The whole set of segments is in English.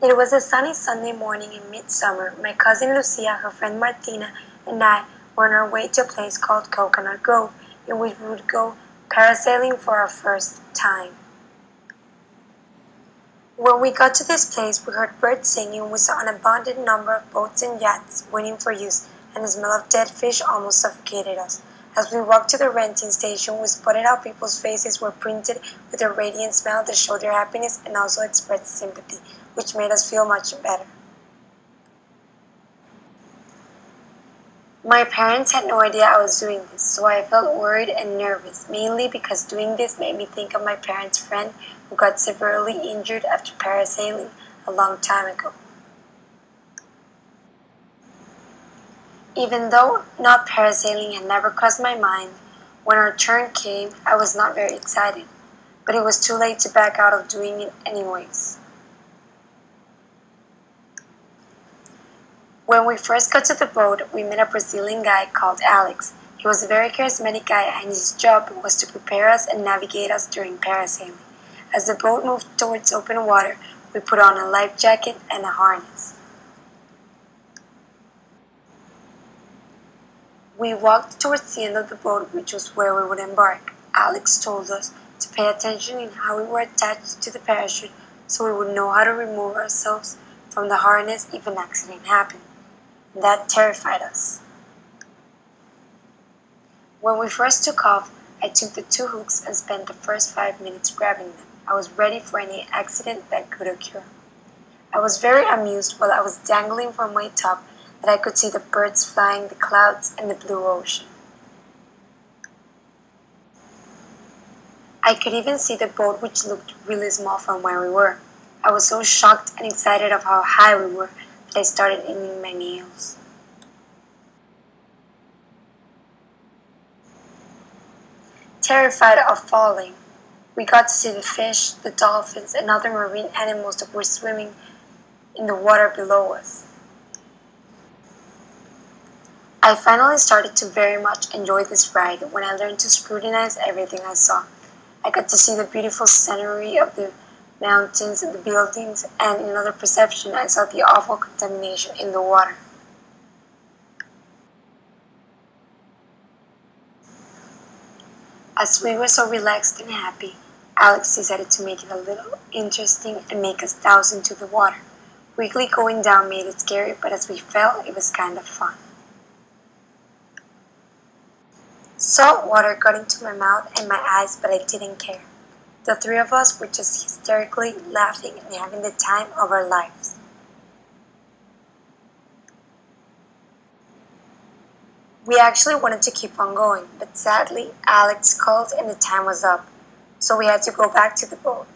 It was a sunny Sunday morning in midsummer. My cousin Lucia, her friend Martina, and I were on our way to a place called Coconut Grove, in which we would go parasailing for our first time. When we got to this place, we heard birds singing, we saw an abundant number of boats and yachts waiting for use, and the smell of dead fish almost suffocated us. As we walked to the renting station, we spotted how people's faces were printed with a radiant smile that showed their happiness and also expressed sympathy, which made us feel much better. My parents had no idea I was doing this, so I felt worried and nervous, mainly because doing this made me think of my parents' friend who got severely injured after parasailing a long time ago. Even though not parasailing had never crossed my mind, when our turn came, I was not very excited, but it was too late to back out of doing it anyways. When we first got to the boat, we met a Brazilian guy called Alex. He was a very charismatic guy and his job was to prepare us and navigate us during parasailing. As the boat moved towards open water, we put on a life jacket and a harness. We walked towards the end of the boat, which was where we would embark. Alex told us to pay attention in how we were attached to the parachute so we would know how to remove ourselves from the harness if an accident happened. That terrified us. When we first took off, I took the two hooks and spent the first 5 minutes grabbing them. I was ready for any accident that could occur. I was very amused while I was dangling from way top that I could see the birds flying, the clouds, and the blue ocean. I could even see the boat, which looked really small from where we were. I was so shocked and excited of how high we were that I started eating my nails. Terrified of falling, we got to see the fish, the dolphins, and other marine animals that were swimming in the water below us. I finally started to very much enjoy this ride when I learned to scrutinize everything I saw. I got to see the beautiful scenery of the mountains and the buildings, and in another perception I saw the awful contamination in the water. As we were so relaxed and happy, Alex decided to make it a little interesting and make us douse into the water. Quickly going down made it scary, but as we fell, it was kind of fun. Salt water got into my mouth and my eyes, but I didn't care. The three of us were just hysterically laughing and having the time of our lives. We actually wanted to keep on going, but sadly, Alex called and the time was up, so we had to go back to the boat.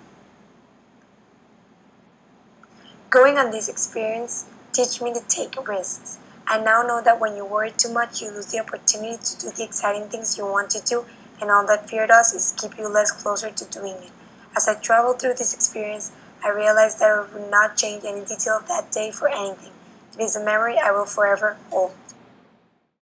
Going on this experience teach me to take risks. I now know that when you worry too much, you lose the opportunity to do the exciting things you want to do, and all that fear does is keep you less closer to doing it. As I traveled through this experience, I realized that I would not change any detail of that day for anything. It is a memory I will forever hold.